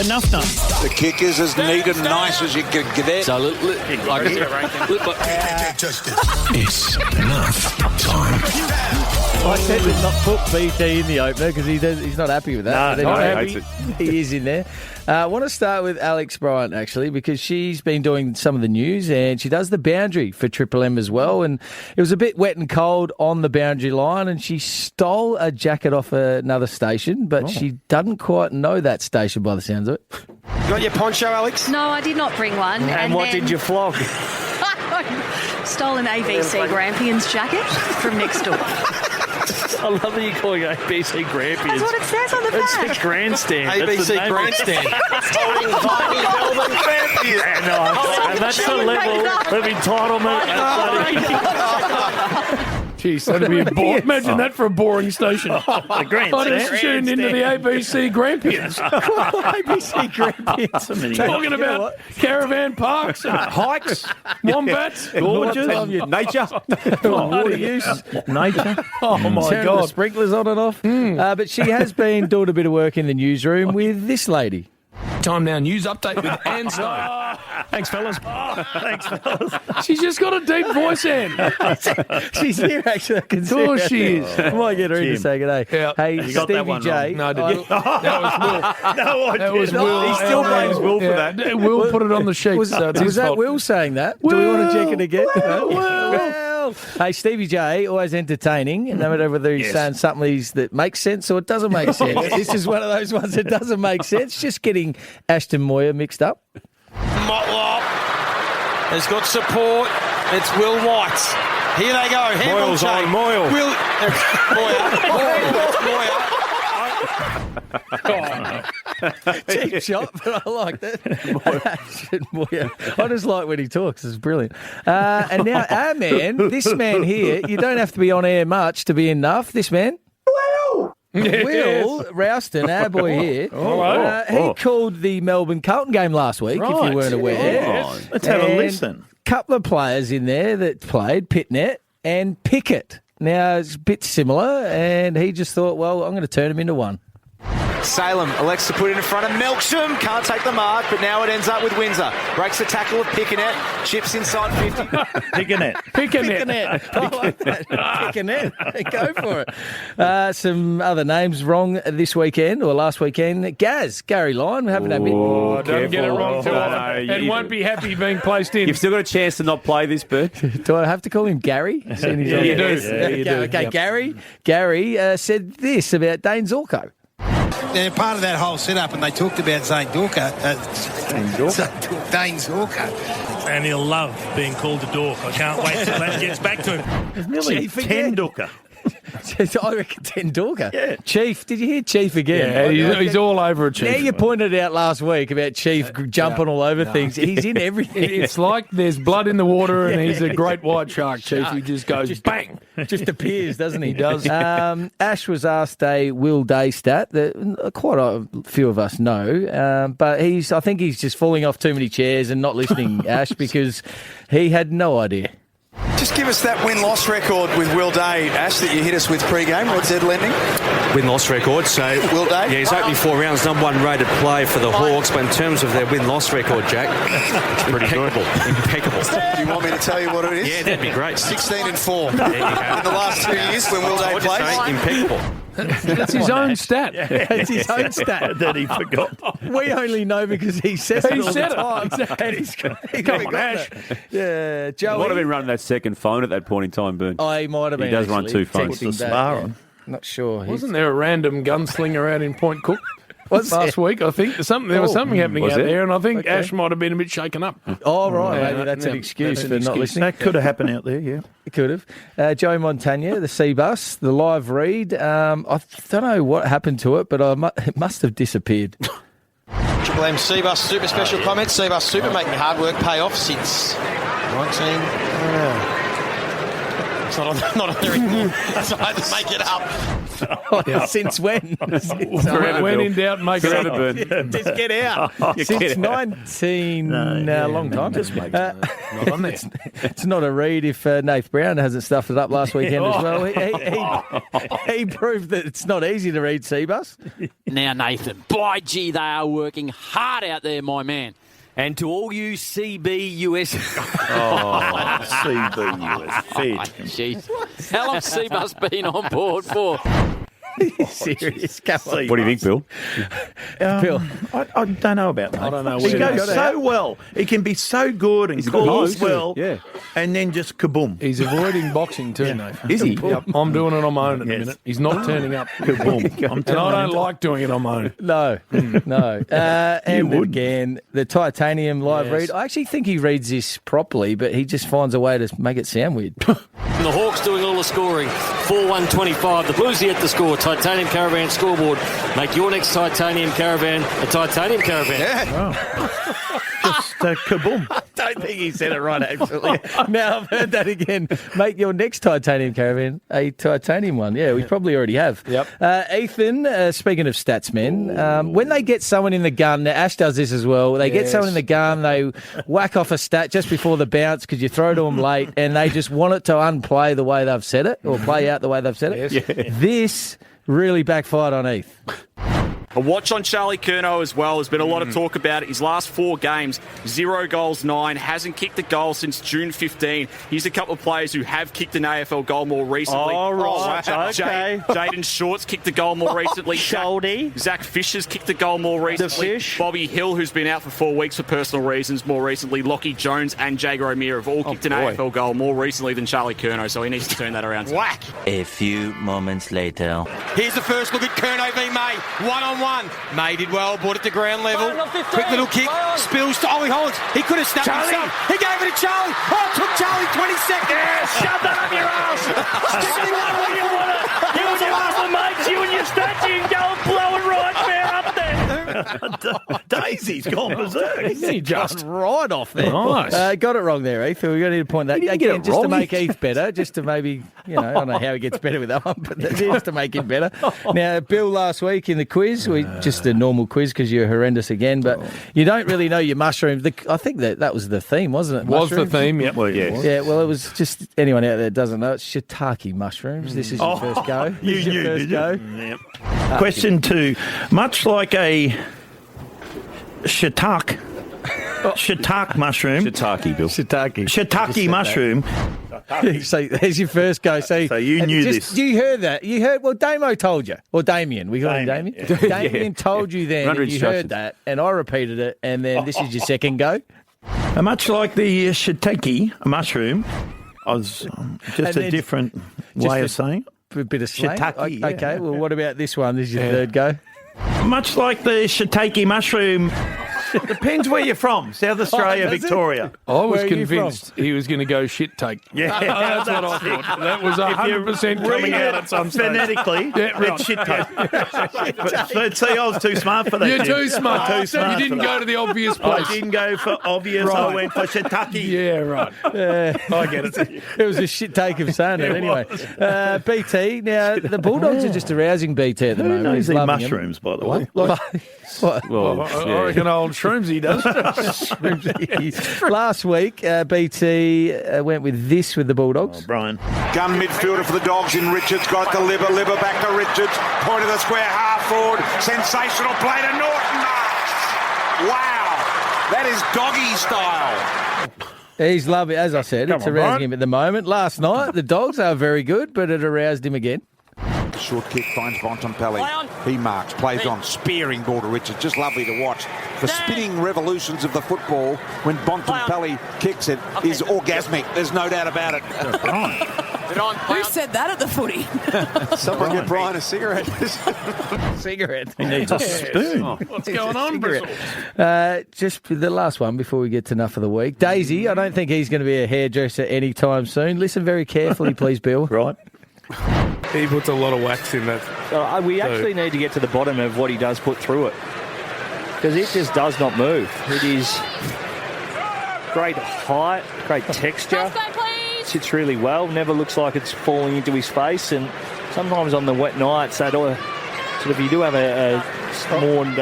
Nuff. The kick is as neat and nice as you can get it. So, It's Nuff time. I said to not put BT in the opener because he's not happy with that. No, but anyway, he is in there. I want to start with Alex Bryant, actually, because she's been doing some of the news and she does the boundary for Triple M as well. And it was a bit wet and cold on the boundary line and she stole a jacket off another station, but she doesn't quite know that station by the sounds of it. You got your poncho, Alex? No, I did not bring one. And what did you flog? Stole an ABC Grampians jacket from next door. I love that you're calling it ABC Grampians. That's what it says on the back. It's a grandstand. ABC Grandstand. Holding tiny Melbourne Grampians. And that's the level of entitlement. Jeez, that'd be boring. Imagine that for a boring station. I just tuned into the ABC Grampians. ABC Grampians. Talking about caravan parks, hikes, wombats, gorges, nature. Water use. nature. Oh, my Turn the God. sprinklers on and off. But she has been doing a bit of work in the newsroom with this lady. Time now, news update with Anne Stone. Thanks, fellas. She's just got a deep voice, Anne. She's here, actually. I can see her. Of course she is. I might get her in to say good day. Yeah. Hey, You got Stevie that one J. wrong. No, did you? That was Will. That was Will. He still blames Will for that. Will put it on the sheet. Was so it's his that fault. Will saying that? Do we want to check it again? Will. Hey, Stevie J, always entertaining, no matter whether he's saying something that makes sense or it doesn't make sense. This is one of those ones that doesn't make sense. Just getting Ashton Moyer mixed up. Motlop has got support. It's Will White. Here they go. Moyle's on, Moyle. Will Cheap shot, but I like that. Ashton Moyer. I just like when he talks. It's brilliant. And now our man, this man here, you don't have to be on air much to be enough. This man. Will Rouston, our boy here, he called the Melbourne Carlton game last week, if you weren't aware. Let's have a listen. Couple of players in there that played, Pitnet and Pickett. Now, it's a bit similar, and he just thought, well, I'm going to turn him into one. Salem elects to put it in front of Melksham. Can't take the mark, but now it ends up with Windsor. Breaks the tackle of Pickenet. Chips inside 50. Pickenet. I like that. Pickenet. Go for it. Some other names wrong this weekend or last weekend. Gary Lyon, we haven't had Don't get it wrong too often. And won't be happy being placed in. You've still got a chance to not play this, Bert. Do I have to call him Gary? You do. Okay, Gary said this about Dane Zorko. They're part of that whole setup, and they talked about Dane Zorko. And he'll love being called a dork. I can't wait till that gets back to him. There's nearly 10 Dooker. I reckon 10 Dorker. Yeah. Chief, did you hear Chief again? Yeah, he's all over it, Chief. Now you pointed out last week about Chief jumping all over things. He's in everything. It's like there's blood in the water and he's a great white shark, Chief. He just goes bang. Just appears, doesn't he? He does. Ash was asked a Will Day stat that quite a few of us know, but I think he's just falling off too many chairs and not listening, Ash, because he had no idea. Just give us that win-loss record with Will Day, Ash, that you hit us with pre-game. What's Ed Lending? Win-loss record. So Will Day? Yeah, he's opening 4 rounds, number 1 rated play for the Hawks. But in terms of their win-loss record, Jack, it's pretty impeccable. Impeccable. Do you want me to tell you what it is? Yeah, that'd be great. 16-4 There you go. in the last 2 years when Will Day plays. Impeccable. That's his own stat. It's his own stat. That he forgot. We only know because he says it all the time. Exactly. And he's Come on, Ash. Yeah, Joey. He might have been running that second phone at that point in time, Burn. Oh, he might have been. He does run actually, 2 phones. texting The back, yeah. Not sure. Wasn't there a random gunslinger out in Point Cook last week? I think there was something happening Was out it? there, and I think Ash might have been a bit shaken up. Oh, right. Maybe that's an excuse for not listening. That could have happened out there, yeah. It could have. Joey Montagna, the C-Bus, the live read. I don't know what happened to it, but it must have disappeared. Triple M C-Bus Super special comments. C-Bus Super making hard work pay off since 19... It's not on there anymore. That's why I had to make it up. Since when? When in doubt, make it up. Just get out. Since 19... a long time. Just make Not on there. It's not a read if Nath Brown hasn't stuffed it up last weekend as well. He proved that it's not easy to read Seabus. Now, Nathan, by gee, they are working hard out there, my man. And to all you CBUS... CBUS. Jeez. How long's Seabus been on board for? Serious. Come on. What do you think, Bill? Bill. I don't know about that. I don't know. He where goes so well. He can be so good and calls well. Yeah. And then just kaboom. He's avoiding boxing too, Nathan. Is he? Yep. I'm doing it on my own at the minute. He's not turning up. Kaboom. And I don't like doing it on my own. No. And would. again, the titanium live read. I actually think he reads this properly, but he just finds a way to make it sound weird. And the Hawks doing all the scoring. 4-1-25. The Blues yet to score. Titanium Caravan scoreboard. Make your next Titanium Caravan a Titanium Caravan. Just kaboom. I don't think he said it right, actually. Now I've heard that again. Make your next Titanium Caravan a titanium one. Yeah, we probably already have. Yep. Ethan, speaking of stats, men, when they get someone in the gun, now Ash does this as well, they get someone in the gun, they whack off a stat just before the bounce because you throw to them late and they just want it to unplay the way they've said it or play out the way they've said it. Yes. This really backfired on Heath. A watch on Charlie Curnow as well. There's been a lot of talk about it. His last 4 games, 0 goals, 9. Hasn't kicked a goal since June 15. He's a couple of players who have kicked an AFL goal more recently. Oh, right. Okay. Jaden Short's kicked a goal more recently. Sholdy. Zach Fisher's kicked a goal more recently. Fish. Bobby Hill, who's been out for 4 weeks for personal reasons more recently. Lockie Jones and Jager O'Meara have all kicked an AFL goal more recently than Charlie Curnow, so he needs to turn that around. Whack. A few moments later. Here's the first look at Curnow v May. 1-on-1. May did well, brought it to ground level. Quick little kick, spills to Ollie Hollands. He could have snapped himself. He gave it to Charlie. Oh, it took Charlie 20 seconds. Yeah, shove that up your ass. Stick it on when you want it. You and your other mates, you and your statue can go and blow it right fair up there. Daisy's gone berserk. He just right off there. Nice. Got it wrong there, Heath. We're going to need to point that again, just to make Heath better, just to maybe, I don't know how he gets better with that one, but just to make him better. Now, Bill, last week in the quiz, just a normal quiz because you're horrendous again, but you don't really know your mushrooms. I think that was the theme, wasn't it? Was the Mushrooms? theme, yep. Well, yes. Yeah, well, it was just anyone out there that doesn't know, it's shiitake mushrooms. This is your first go. This is your first go. Yep. Question 2. Much like a shiitake mushroom. Shiitake, Bill. Shiitake mushroom. So there's your first go. So you knew this. You heard that. You heard, well, Damo told you. Or Damien. We call him Damien. Yeah. Damien told you then, and you heard that, and I repeated it, and then this is your second go. Much like the shiitake mushroom, I was just a different way of saying it. A bit of slang. Shiitake, Okay, well, what about this one? This is your third go. Much like the shiitake mushroom. Depends where you're from. South Australia, Victoria. I was convinced he was going to go shit take. Yeah, that's what I thought. That was 100% coming out at some stage. Phonetically, it's shit take. But see, I was too smart for that. You're too smart. Too smart. You didn't go to the obvious place. I didn't go for obvious. Right. I went for shiitake. Yeah, right. I get it. It was a shit take of saying it anyway. BT, now the Bulldogs are just arousing BT at the moment. Who knows He's these loving mushrooms, by the way? What? Well, I reckon old Shroomsy does. Last week, BT went with this with the Bulldogs. Brian. Gun midfielder for the Dogs in Richards. Got the Libber back to Richards. Point of the square, half forward. Sensational play to Norton. Wow. That is Doggy style. He's loving, as I said, it's arousing him at the moment. Last night, the Dogs are very good, but it aroused him again. Short kick finds Bontempelli. He marks, plays on, spearing ball to Richards. Just lovely to watch. The spinning revolutions of the football when Bontempelli kicks it is orgasmic. There's no doubt about it. Who said that at the footy? Someone get Brian a cigarette. Cigarette. He needs a spoon. What's going on, Bristol? Just the last one before we get to Nuff of the Week. Daisy, I don't think he's going to be a hairdresser anytime soon. Listen very carefully, please, Bill. Right. He puts a lot of wax in that. We actually need to get to the bottom of what he does put through it. Because it just does not move. It is great height, great texture. sits really well. Never looks like it's falling into his face. And sometimes on the wet nights, that sort of, you do have a spawned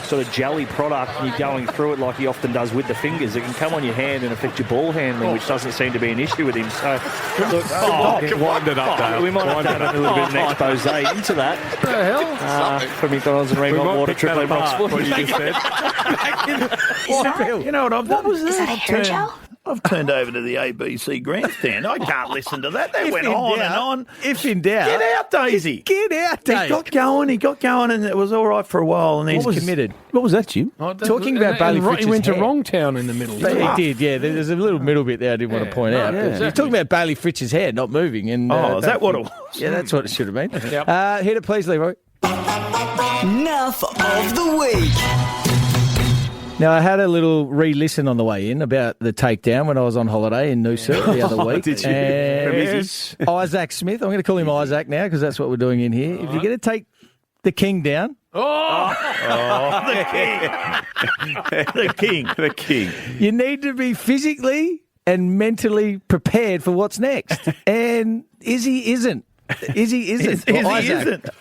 sort of jelly product and you're going through it like he often does with the fingers. It can come on your hand and affect your ball handling, which doesn't seem to be an issue with him. So, look, wind it up, Dale. We might have to have a little bit of an expose into that. What the hell? From McDonald's and Remont Water, Triple M Rock Sport. What you just said. You know what I've done? Is that a hair gel? I've turned over to the ABC grandstand. I can't listen to that. They went on and on. If in doubt. Get out, Daisy. Get out, Dave. He got going, and it was all right for a while. And he's committed. What was that, Jim? Talking about Bailey Fritch's He went to hair. wrong town in the middle. He did, yeah. There's a little middle bit there I didn't want to point out. yeah. You're talking about Bailey Fritch's hair not moving. And, is that what it was? Yeah, that's what it should have been. Yep. Hit it, please, Leroy. Nuff of the week. Now, I had a little re-listen on the way in about the takedown when I was on holiday in Noosa the other week. Did you? And Isaac Smith, I'm going to call him Isaac now because that's what we're doing in here. If you're going to take the king down... The king. You need to be physically and mentally prepared for what's next. And Izzy isn't. Izzy isn't.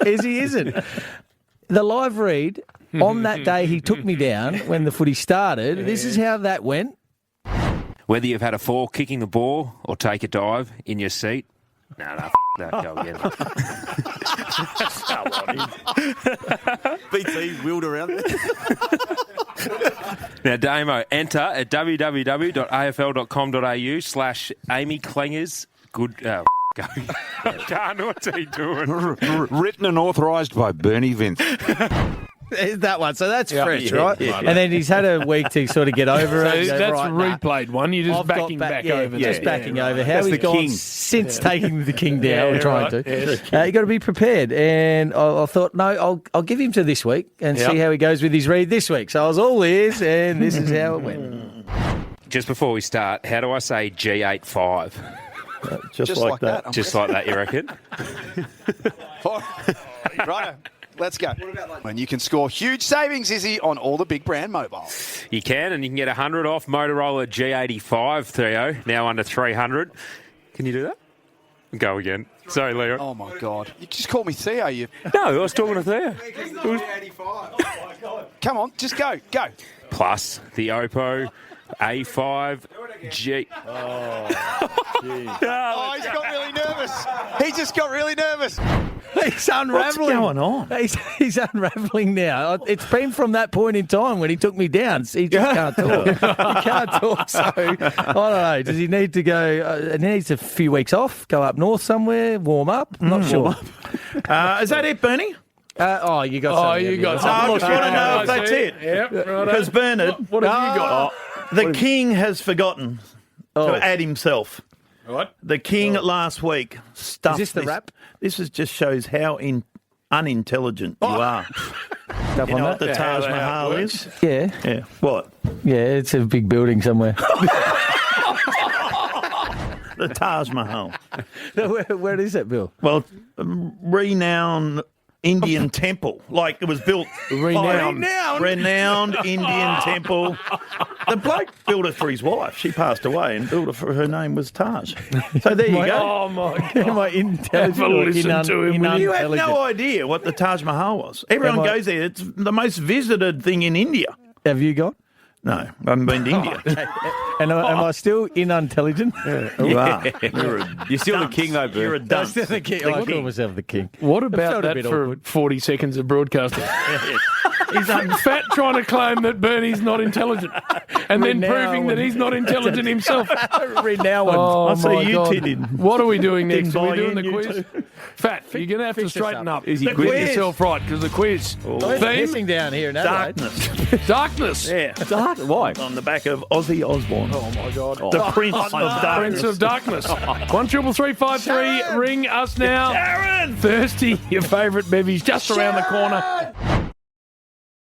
Izzy isn't. The live read... On that day, he took me down when the footy started. This is how that went. Whether you've had a fall kicking the ball or take a dive in your seat. That, go again. BT wheeled around there. Now, Damo, enter at www.afl.com.au/Amy Klinger's good... Go. Can't, what's he doing? Written and authorised by Bernie Vince. There's that one. So that's fresh, right? Yeah. And then he's had a week to sort of get over it. So that's a replayed one. You're just backing back over. Just backing over. How That's he's the gone king. since taking the king down. We're trying to. Yeah. You got to be prepared. And I thought, no, I'll give him to this week and see how he goes with his read this week. So I was all ears, and this is how it went. Just before we start, how do I say G85? Just like that. Just like that, you reckon? Right. Let's go. And you can score huge savings, Izzy, on all the big brand mobiles. You can, and you can get 100 off Motorola G85, Theo, now under 300. Can you do that? Go again. Sorry, Leo. Oh, my God. You just called me Theo. No, I was talking to Theo. Come on, just go. Go. Plus the Oppo A5 G. Oh, he's got really nervous. He just got really nervous. He's unraveling. What's going on? He's unraveling now. It's been from that point in time when he took me down. He just can't talk. He can't talk. So I don't know. Does he need to go? He needs a few weeks off. Go up north somewhere. Warm up. I'm not sure. Is that it, Bernie? You got. You something. got. I just want to know if that's it. Yep. Because Bernard, What have you got? the king has forgotten to add himself. What? The king last week stuffed. Is this the rap? This just shows how unintelligent you are. Stuff You on know what that? the Taj Mahal is? Yeah. Yeah. What? Yeah, it's a big building somewhere. The Taj Mahal. Where is it, Bill? Well, renowned Indian temple. Like it was built. Renowned Indian temple. The bloke built it for his wife. She passed away and built it for her name was Taj. So there you go. Oh, my God. Am I intelligent? Listen to him. You had no idea what the Taj Mahal was. Everyone goes there. It's the most visited thing in India. Have you got? No, I haven't been to India. And am I still unintelligent? You are. You're still the king, though, Boo. You're a I'm dunce. still the king. I call myself the king. What It about felt a that bit for awkward. 40 seconds of broadcasting? He's fat trying to claim that Bernie's not intelligent and then proving that he's not intelligent himself. Read now one. Oh, I see my you God. didn't. What are we doing next? Didn't Are we buy doing in, the you quiz? two. Fat, you're going to have to Fix this straighten up. up. Is he Get quiz? yourself right, because the quiz. It's Theme? pissing down here in Adelaide. Darkness. Darkness. Yeah. Dark? Why? On the back of Ozzy Osbourne. Oh, my God. The Prince of Darkness. Prince of Darkness. 13353. Ring us now. Sharon! Thirsty, your favourite bevies just around the corner.